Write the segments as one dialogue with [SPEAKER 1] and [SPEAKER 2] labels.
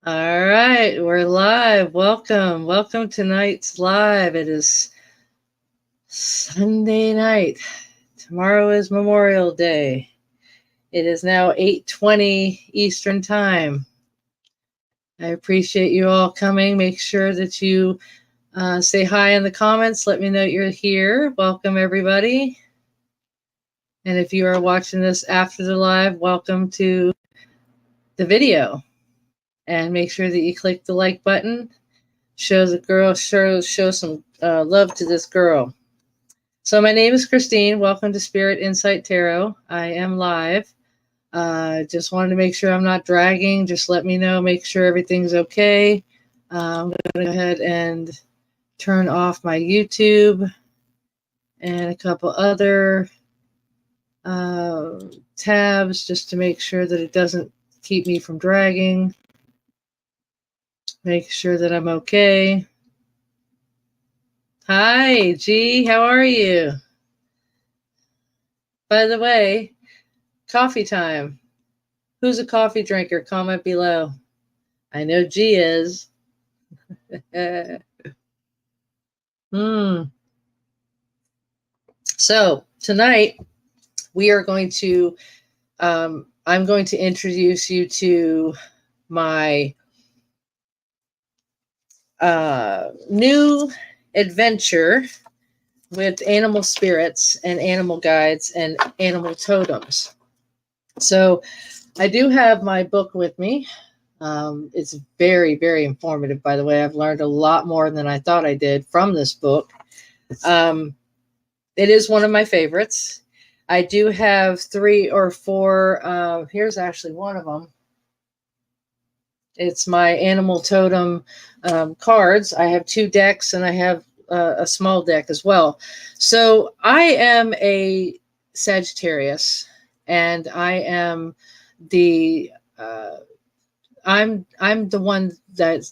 [SPEAKER 1] All right, we're live. Welcome. Welcome to tonight's live. It is Sunday night. Tomorrow is Memorial Day. It is now 8:20 Eastern Time. I appreciate you all coming. Make sure that you say hi in the comments. Let me know you're here. Welcome, everybody. And if you are watching this after the live, welcome to the video. And make sure that you click the like button. Show some love to this girl. So my name is Christine. Welcome to Spirit Insight Tarot. I am live. Just wanted to make sure I'm not dragging. Just let me know. Make sure everything's okay. I'm going to go ahead and turn off my YouTube and a couple other tabs just to make sure that it doesn't keep me from dragging. Make sure that I'm okay. Hi, G. How are you? By the way, coffee time. Who's a coffee drinker? Comment below. I know G is. So tonight we are going to, I'm going to introduce you to my new adventure with animal spirits and animal guides and animal totems. So I do have my book with me. It's very, very informative, by the way. I've learned a lot more than I thought I did from this book. It is one of my favorites. I do have 3 or 4. Here's actually one of them. It's my animal totem cards. I have 2 decks and I have a small deck as well. So I am a Sagittarius, and I am the I'm the one that,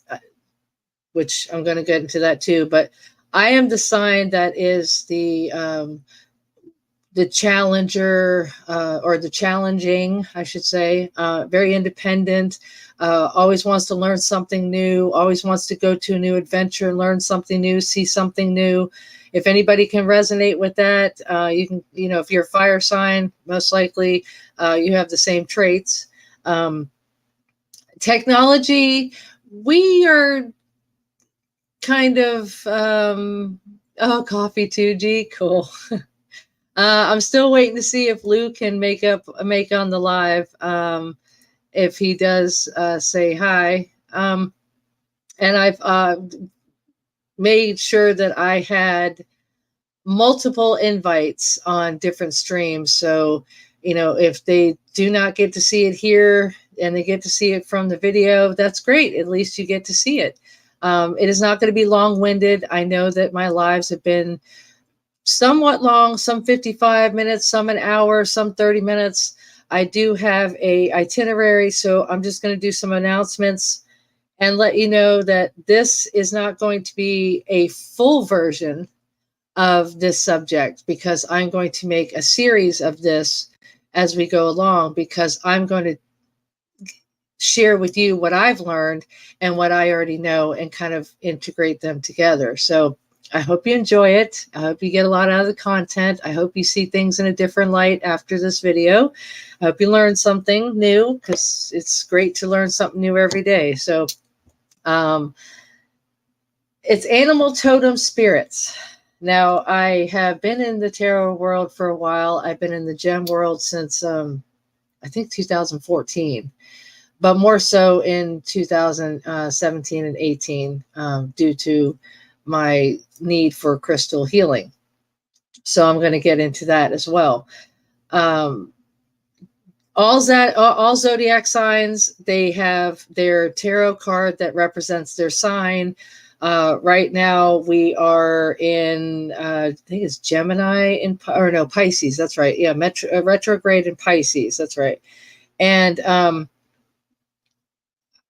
[SPEAKER 1] which I'm going to get into that too, but I am the sign that is the challenger, or the challenging, I should say, very independent, always wants to learn something new, always wants to go to a new adventure, learn something new, see something new. If anybody can resonate with that, you can, if you're a fire sign, most likely you have the same traits. Technology, we are kind of, coffee too, G, cool. I'm still waiting to see if Lou can make on the live. If he does say hi. And I've made sure that I had multiple invites on different streams. So, if they do not get to see it here and they get to see it from the video, that's great. At least you get to see it. It is not going to be long-winded. I know that my lives have been somewhat long, some 55 minutes, some an hour, some 30 minutes. I do have a itinerary, so I'm just going to do some announcements and let you know that this is not going to be a full version of this subject, because I'm going to make a series of this as we go along, because I'm going to share with you what I've learned and what I already know and kind of integrate them together. So I hope you enjoy it. I hope you get a lot out of the content. I hope you see things in a different light after this video. I hope you learn something new, because it's great to learn something new every day. So it's animal totem spirits. Now, I have been in the tarot world for a while. I've been in the gem world since, I think, 2014. But more so in 2017 and 18, due to my need for crystal healing. So I'm going to get into that as well. All zodiac signs, they have their tarot card that represents their sign. Right now we are in, I think it's Gemini Pisces. That's right. Yeah, retrograde in Pisces. That's right. And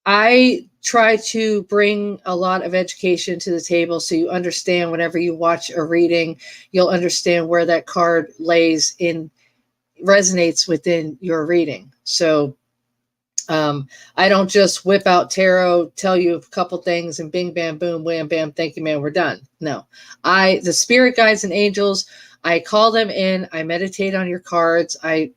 [SPEAKER 1] I try to bring a lot of education to the table, so you understand whenever you watch a reading, you'll understand where that card resonates within your reading. So I don't just whip out tarot, tell you a couple things, and bing, bam, boom, wham, bam, thank you, man, we're done. No, the spirit guides and angels, I call them in, I meditate on your cards, I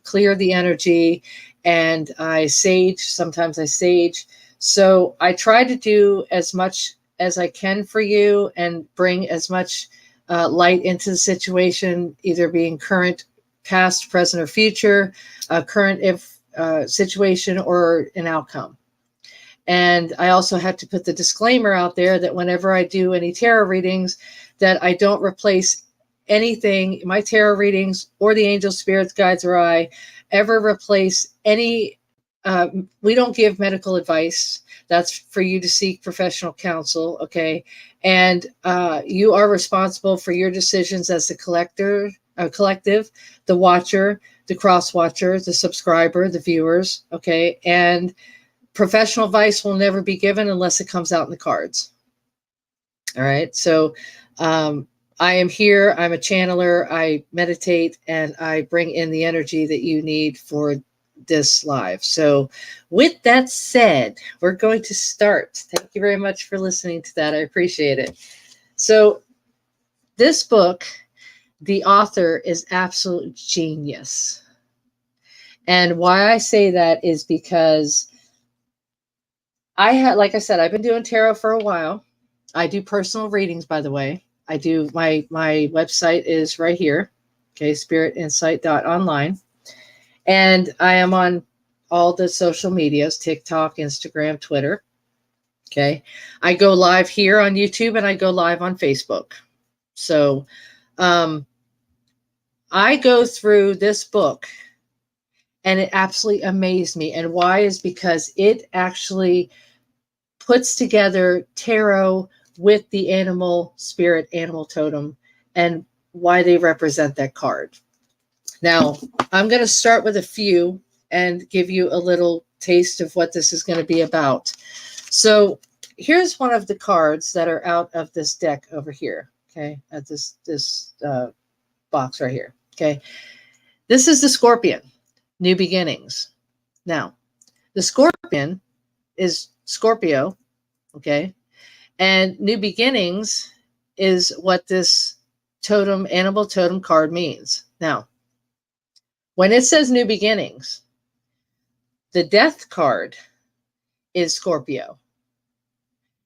[SPEAKER 1] clear the energy, and I sage. Sometimes I sage. So I try to do as much as I can for you and bring as much light into the situation, either being current, past, present, or future, current if situation or an outcome. And I also have to put the disclaimer out there that whenever I do any tarot readings, that I don't replace anything, my tarot readings or the angel spirits, guides, or I ever replace any. We don't give medical advice. That's for you to seek professional counsel. Okay. And you are responsible for your decisions as the collective, the watcher, the cross watcher, the subscriber, the viewers. Okay. And professional advice will never be given unless it comes out in the cards. All right. So I am here. I'm a channeler. I meditate and I bring in the energy that you need for this live. So with that said, we're going to start. Thank you very much for listening to that. I appreciate it. So this book, the author is absolute genius. And why I say that is because like I said, I've been doing tarot for a while. I do personal readings, by the way. I do, my website is right here. Okay. spiritinsight.online. And I am on all the social medias, TikTok, Instagram, Twitter. Okay. I go live here on YouTube and I go live on Facebook. So I go through this book and it absolutely amazed me. And why is because it actually puts together tarot with the animal spirit, animal totem, and why they represent that card. Now, I'm going to start with a few and give you a little taste of what this is going to be about. So here's one of the cards that are out of this deck over here. Okay, at this box right here. Okay, this is the Scorpion, New Beginnings. Now, the Scorpion is Scorpio. Okay, and New Beginnings is what this totem, animal totem card means. Now, when it says New Beginnings, the Death card is Scorpio.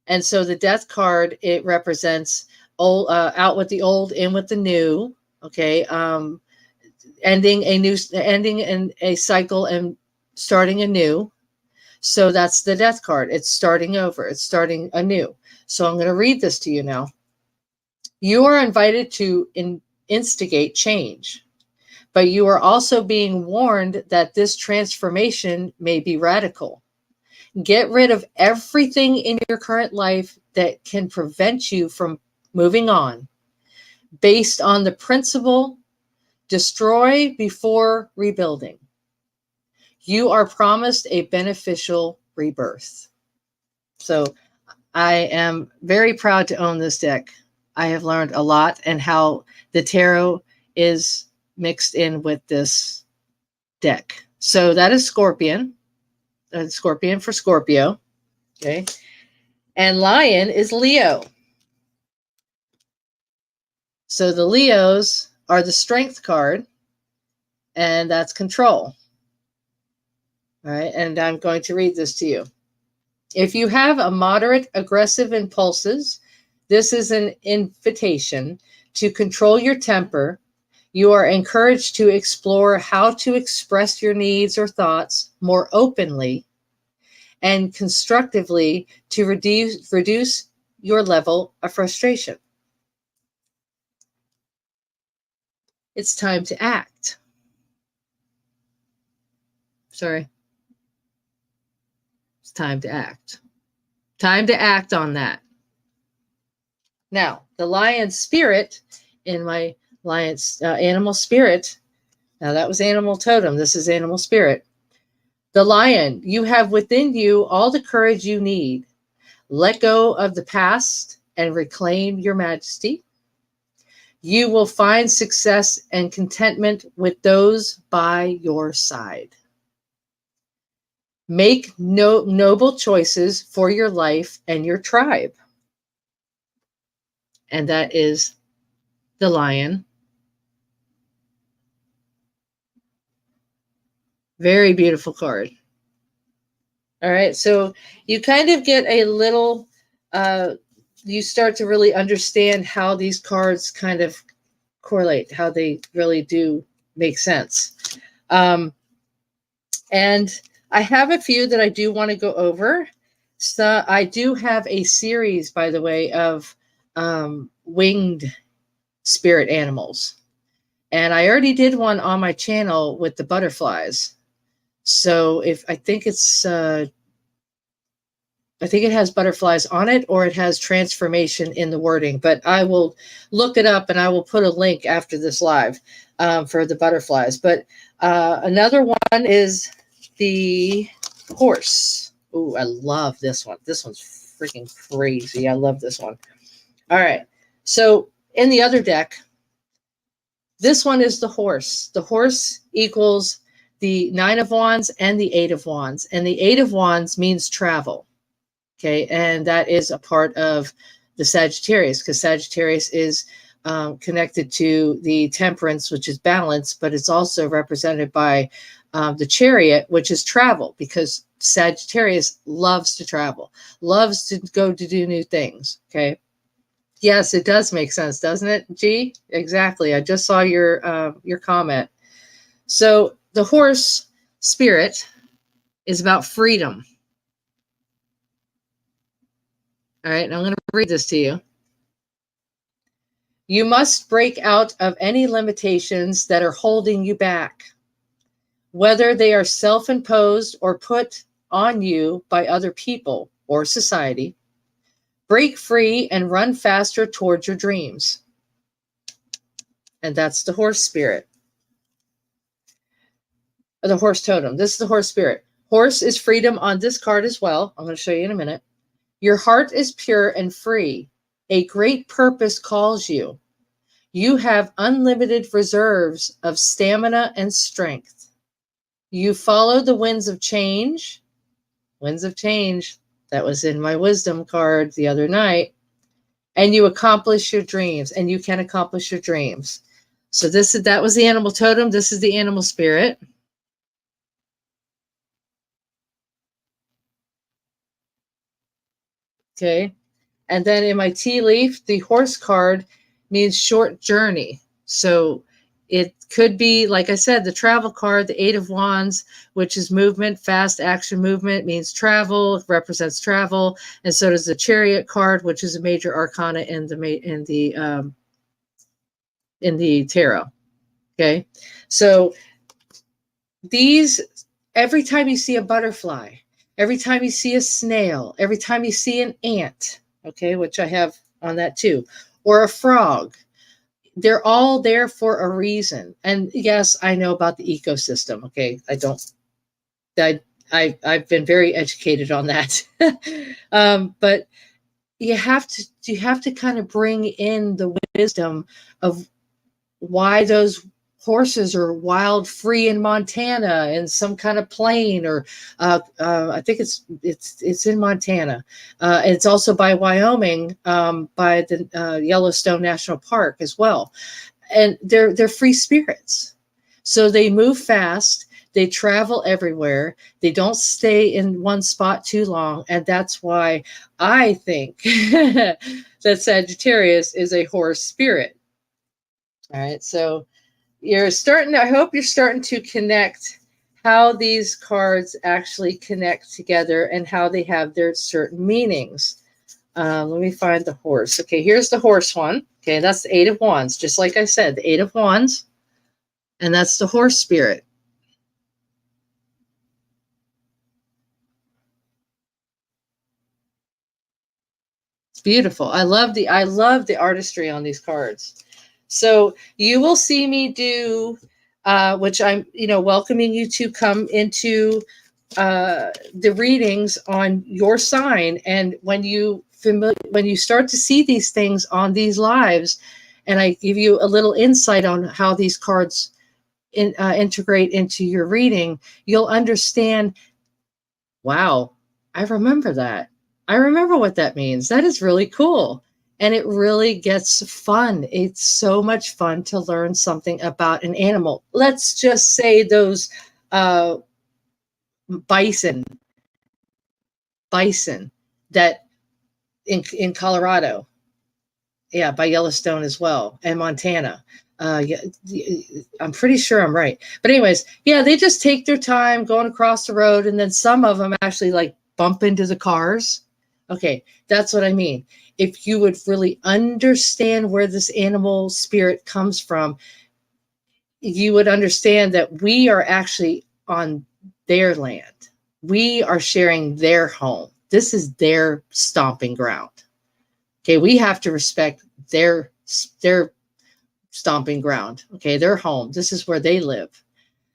[SPEAKER 1] And so the Death card, it represents old, out with the old, in with the new. Okay, ending a cycle and starting anew. So that's the Death card. It's starting over. It's starting anew. So I'm going to read this to you now. You are invited to instigate change, but you are also being warned that this transformation may be radical. Get rid of everything in your current life that can prevent you from moving on, based on the principle, destroy before rebuilding. You are promised a beneficial rebirth. So I am very proud to own this deck. I have learned a lot and how the tarot is mixed in with this deck. So that is Scorpion. Scorpion for Scorpio. Okay. And Lion is Leo. So the Leos are the Strength card, and that's control. All right. And I'm going to read this to you. If you have a moderate aggressive impulses, this is an invitation to control your temper. You are encouraged to explore how to express your needs or thoughts more openly and constructively to reduce your level of frustration. It's time to act. Sorry. It's time to act. Time to act on that. Now, the lion spirit in my lion's animal spirit. Now, that was animal totem. This is animal spirit. The lion, you have within you all the courage you need. Let go of the past and reclaim your majesty. You will find success and contentment with those by your side. Make noble choices for your life and your tribe. And that is the lion. Very beautiful card. All right, so you kind of get a little, you start to really understand how these cards kind of correlate, how they really do make sense. And I have a few that I do want to go over. So I do have a series, by the way, of winged spirit animals. And I already did one on my channel with the butterflies. So if I think it's, I think it has butterflies on it, or it has transformation in the wording, but I will look it up and I will put a link after this live for the butterflies. But another one is the horse. Ooh, I love this one. This one's freaking crazy. I love this one. All right. So in the other deck, this one is the horse. The horse equals the 9 of Wands and the 8 of Wands. And the 8 of Wands means travel. Okay. And that is a part of the Sagittarius, because Sagittarius is connected to the Temperance, which is balance, but it's also represented by the Chariot, which is travel, because Sagittarius loves to travel, loves to go to do new things. Okay. Yes, it does make sense, doesn't it, G? Exactly. I just saw your comment. So the horse spirit is about freedom. All right, and I'm going to read this to you. You must break out of any limitations that are holding you back, whether they are self-imposed or put on you by other people or society. Break free and run faster towards your dreams. And that's the horse spirit. Or the horse totem. This is the horse spirit. Horse is freedom on this card as well. I'm going to show you in a minute. Your heart is pure and free. A great purpose calls you. You have unlimited reserves of stamina and strength. You follow the winds of change. Winds of change. That was in my wisdom card the other night. And you accomplish your dreams, and you can accomplish your dreams. So that was the animal totem. This is the animal spirit. Okay. And then in my tea leaf, the horse card means short journey. So it could be, like I said, the travel card, the 8 of Wands, which is movement, fast action movement, means travel, represents travel. And so does the Chariot card, which is a major arcana in the tarot. Okay. So these, every time you see a butterfly, every time you see a snail, every time you see an ant, okay, which I have on that too, or a frog, they're all there for a reason. And yes, I know about the ecosystem. Okay. I've been very educated on that. But you have to kind of bring in the wisdom of why those horses are wild free in Montana in some kind of plain, or I think it's in Montana. It's also by Wyoming, by the Yellowstone National Park as well. And they're free spirits. So they move fast, they travel everywhere, they don't stay in one spot too long. And that's why I think that Sagittarius is a horse spirit. All right, so I hope you're starting to connect how these cards actually connect together and how they have their certain meanings. Let me find the horse. Okay, here's the horse one. Okay, that's the 8 of Wands. Just like I said, the 8 of Wands. And that's the horse spirit. It's beautiful. I love the artistry on these cards. So you will see me do, which I'm, welcoming you to come into the readings on your sign. And when you start to see these things on these lives, and I give you a little insight on how these cards integrate into your reading, you'll understand Wow. I remember that. I remember what that means. That is really cool. And it really gets fun. It's so much fun to learn something about an animal. Let's just say those uh, bison, bison that in Colorado, yeah, by Yellowstone as well, and Montana. Yeah, I'm pretty sure I'm right. But anyways, yeah, they just take their time going across the road, and then some of them actually like bump into the cars. Okay, that's what I mean. If you would really understand where this animal spirit comes from, you would understand that we are actually on their land. We are sharing their home. This is their stomping ground. Okay, we have to respect their stomping ground. Okay, their home. This is where they live.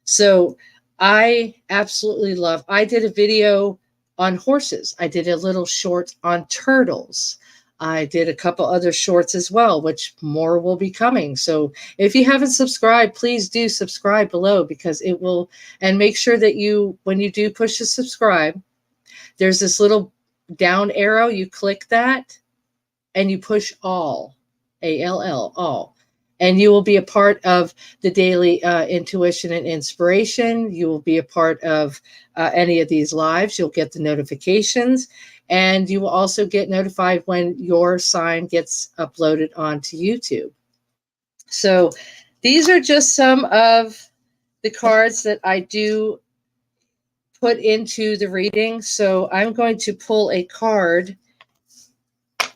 [SPEAKER 1] So I absolutely love. I did a video on horses. I did a little short on turtles. I did a couple other shorts as well, which more will be coming. So if you haven't subscribed, please do subscribe below, because it will, and make sure that you, when you do push the subscribe, there's this little down arrow. You click that and you push all, ALL, all. And you will be a part of the daily intuition and inspiration. You will be a part of any of these lives. You'll get the notifications, and you will also get notified when your sign gets uploaded onto YouTube. So these are just some of the cards that I do put into the reading. So I'm going to pull a card,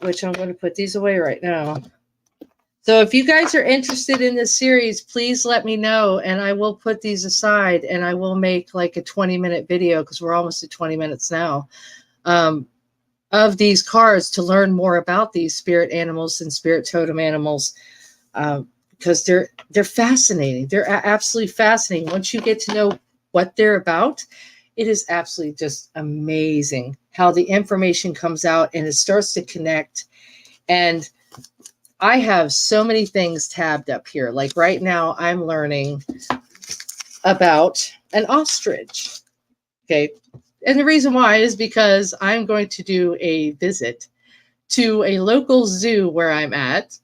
[SPEAKER 1] which I'm going to put these away right now. So if you guys are interested in this series, please let me know, and I will put these aside, and I will make like a 20-minute video, because we're almost at 20 minutes now, of these cards to learn more about these spirit animals and spirit totem animals, because they're fascinating. They're absolutely fascinating. Once you get to know what they're about, it is absolutely just amazing how the information comes out and it starts to connect. And I have so many things tabbed up here. Like right now, I'm learning about an ostrich. Okay. And the reason why is because I'm going to do a visit to a local zoo where I'm at.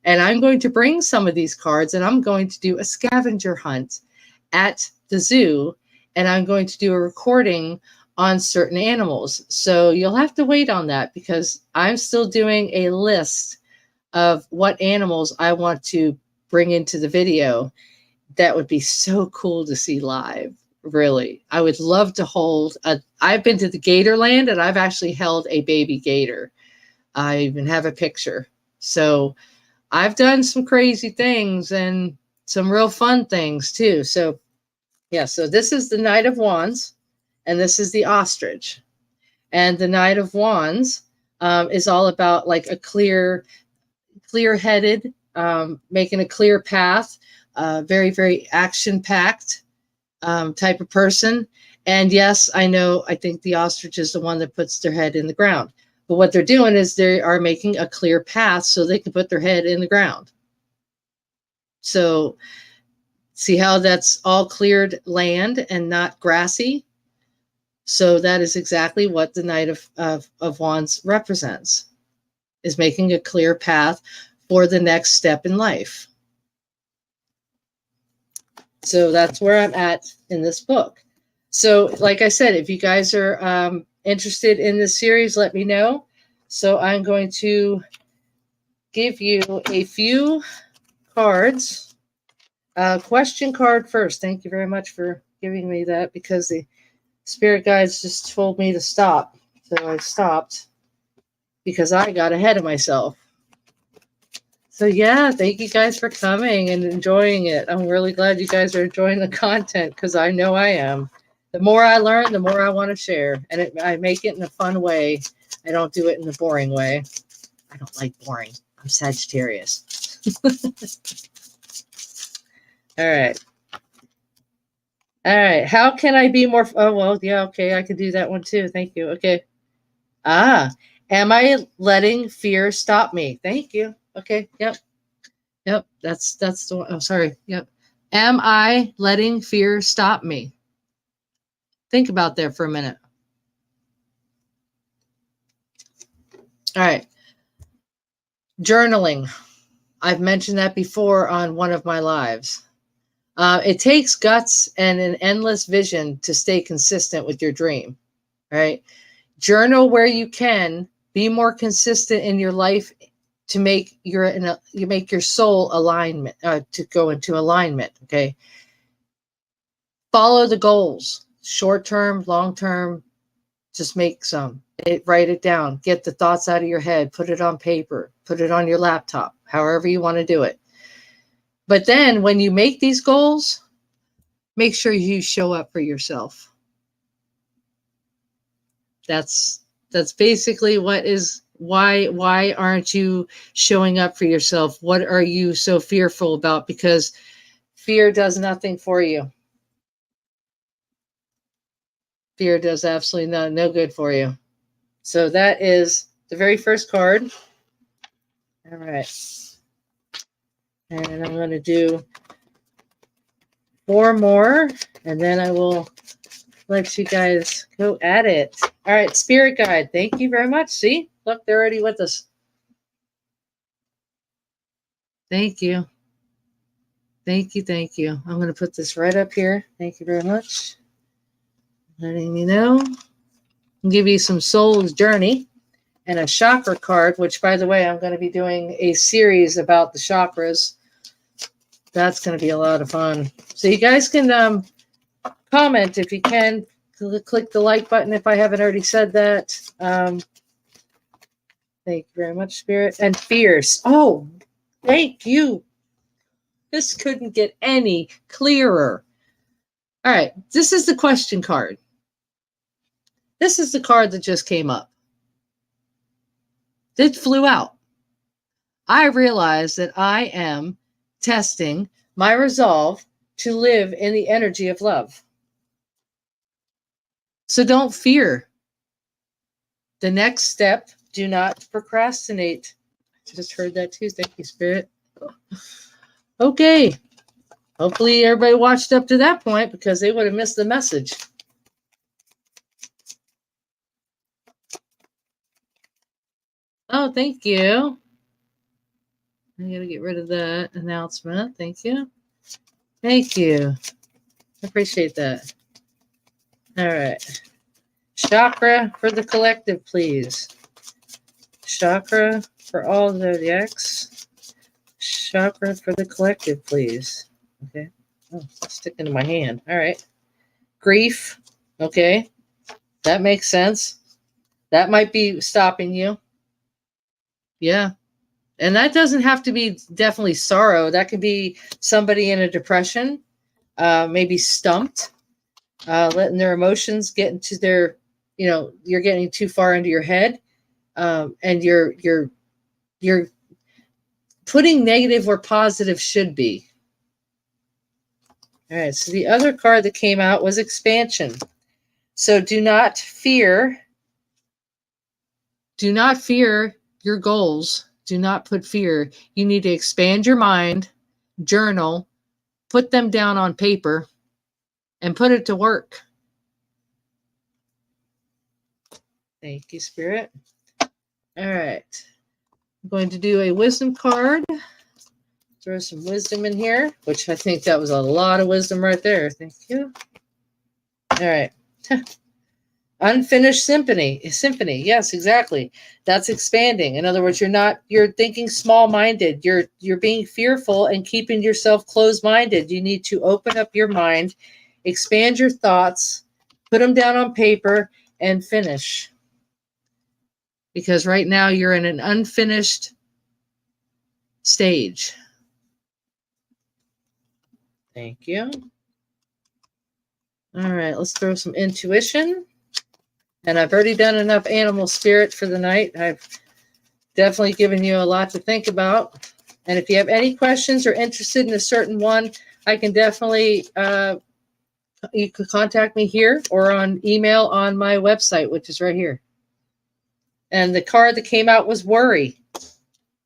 [SPEAKER 1] And I'm going to bring some of these cards, and I'm going to do a scavenger hunt at the zoo. And I'm going to do a recording on certain animals. So you'll have to wait on that, because I'm still doing a list of what animals I want to bring into the video. That would be so cool to see live. Really. I would love to hold I've been to the gator land, and I've actually held a baby gator. I even have a picture. So I've done some crazy things and some real fun things too. So yeah, so this is the Knight of Wands, and this is the ostrich. And the Knight of Wands is all about like a clear-headed, making a clear path, very, very action-packed type of person. And yes, I think the ostrich is the one that puts their head in the ground. But what they're doing is they are making a clear path so they can put their head in the ground. So see how that's all cleared land and not grassy? So that is exactly what the Knight of Wands represents, is making a clear path for the next step in life. So that's where I'm at in this book. So like I said, if you guys are interested in this series, let me know. So I'm going to give you a few cards. Question card first. Thank you very much for giving me that, because the spirit guides just told me to stop. So I stopped because I got ahead of myself. So yeah, thank you guys for coming and enjoying it. I'm really glad you guys are enjoying the content, because I know I am. The more I learn, the more I want to share. And I make it in a fun way. I don't do it in a boring way. I don't like boring. I'm Sagittarius. All right. All right. How can I be more? Oh, well, yeah. Okay. I can do that one too. Thank you. Okay. Am I letting fear stop me? Thank you. Okay. Yep. Yep. That's the one. Oh, sorry. Yep. Am I letting fear stop me? Think about that for a minute. All right. Journaling. I've mentioned that before on one of my lives. It takes guts and an endless vision to stay consistent with your dream, right? Journal where you can. Be more consistent in your life to make you make your soul alignment to go into alignment. Okay. Follow the goals, short term, long term. Just make some. Write it down. Get the thoughts out of your head. Put it on paper. Put it on your laptop. However you want to do it. But then when you make these goals, make sure you show up for yourself. That's basically why aren't you showing up for yourself? What are you so fearful about? Because fear does nothing for you. Fear does absolutely no good for you. So that is the very first card. All right. And I'm going to do 4 more, and then I will let you guys go at it. All right, Spirit Guide, thank you very much. See, look, they're already with us. Thank you. Thank you, thank you. I'm going to put this right up here. Thank you very much. Letting me know. I'll give you some Soul's Journey and a chakra card, which, by the way, I'm going to be doing a series about the chakras. That's going to be a lot of fun. So you guys can comment if you can. Click the like button if I haven't already said that. Thank you very much, Spirit. And Fierce. Oh, thank you. This couldn't get any clearer. All right. This is the question card. This is the card that just came up. It flew out. I realize that I am testing my resolve to live in the energy of love. So don't fear. The next step, do not procrastinate. I just heard that too. Thank you, Spirit. Okay. Hopefully everybody watched up to that point because they would have missed the message. Oh, thank you. I got to get rid of that announcement. Thank you. Thank you. I appreciate that. All right. Chakra for the collective, please. Chakra for all zodiacs. Chakra for the collective, please. Okay. Oh, it's sticking to my hand. All right. Grief. Okay. That makes sense. That might be stopping you. Yeah. And that doesn't have to be definitely sorrow. That could be somebody in a depression, maybe stumped, letting their emotions get into their, you're getting too far into your head, and you're putting negative where positive should be. All right. So the other card that came out was expansion. So do not fear. Do not fear your goals. Do not put fear. You need to expand your mind, journal, put them down on paper, and put it to work. Thank you, Spirit. All right. I'm going to do a wisdom card. Throw some wisdom in here, which I think that was a lot of wisdom right there. Thank you. All right. Unfinished symphony. Yes, exactly. That's expanding. In other words, you're thinking small-minded. You're being fearful and keeping yourself closed-minded. You need to open up your mind, expand your thoughts, put them down on paper, and finish. Because right now you're in an unfinished stage. Thank you. All right, let's throw some intuition. And I've already done enough animal spirit for the night. I've definitely given you a lot to think about. And if you have any questions or interested in a certain one, I can definitely, you could contact me here or on email on my website, which is right here. And the card that came out was worry.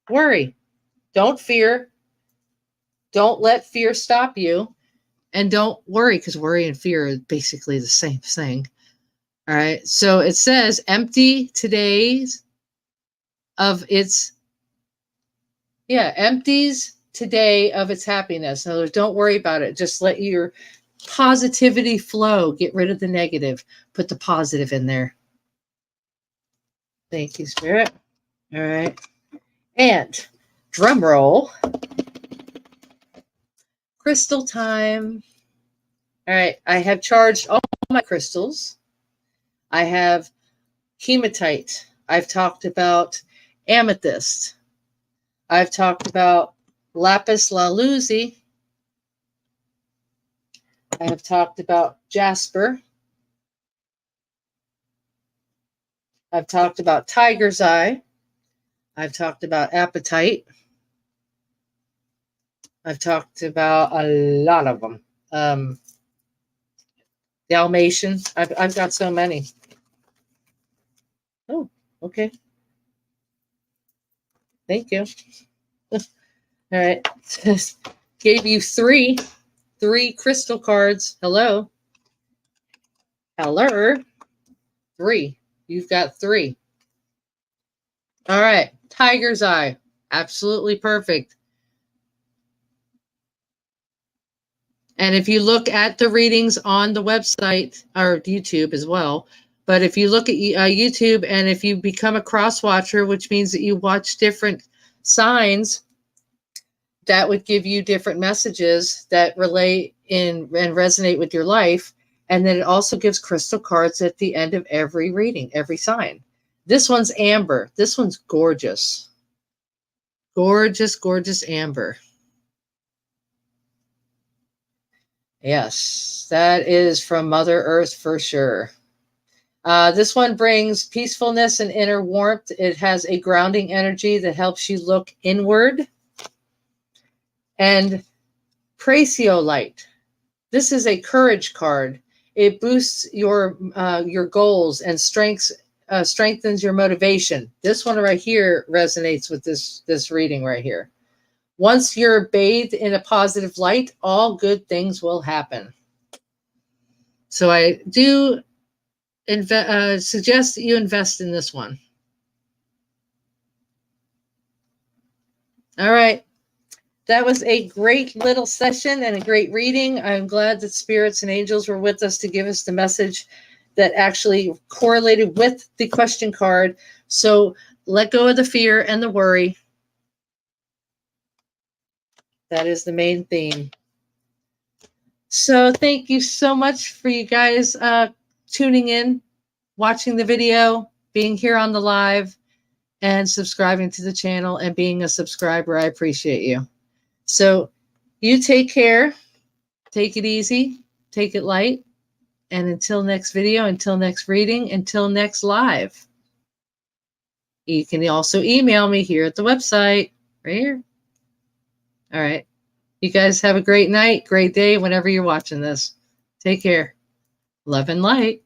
[SPEAKER 1] Worry. Don't fear. Don't let fear stop you. And don't worry, because worry and fear are basically the same thing. All right. So it says empty today's of its, empties today of its happiness. In other words, don't worry about it. Just let your positivity flow. Get rid of the negative. Put the positive in there. Thank you, Spirit. All right. And drum roll. Crystal time. All right. I have charged all my crystals. I have hematite. I've talked about amethyst. I've talked about lapis lazuli. I have talked about jasper. I've talked about tiger's eye. I've talked about apatite. I've talked about a lot of them. Dalmatian. I've got so many. Oh, okay. Thank you. All right. Gave you three crystal cards. Hello. 3. You've got 3. All right. Tiger's eye. Absolutely perfect. And if you look at the readings on the website or YouTube as well, but if you look at YouTube and if you become a cross watcher, which means that you watch different signs, that would give you different messages that relate in and resonate with your life. And then it also gives crystal cards at the end of every reading, every sign. This one's amber. This one's gorgeous. Gorgeous, gorgeous amber. Yes, that is from Mother Earth for sure. This one brings peacefulness and inner warmth. It has a grounding energy that helps you look inward. And Preciolite. This is a courage card. It boosts your goals and strengthens your motivation. This one right here resonates with this reading right here. Once you're bathed in a positive light, all good things will happen. So I do suggest that you invest in this one. All right. That was a great little session and a great reading. I'm glad that spirits and angels were with us to give us the message that actually correlated with the question card. So let go of the fear and the worry. That is the main theme. So thank you so much for you guys tuning in, watching the video, being here on the live, and subscribing to the channel and being a subscriber. I appreciate you. So you take care, take it easy, take it light, and until next video, until next reading, until next live. You can also email me here at the website, right here. All right. You guys have a great night, great day, whenever you're watching this. Take care. Love and light.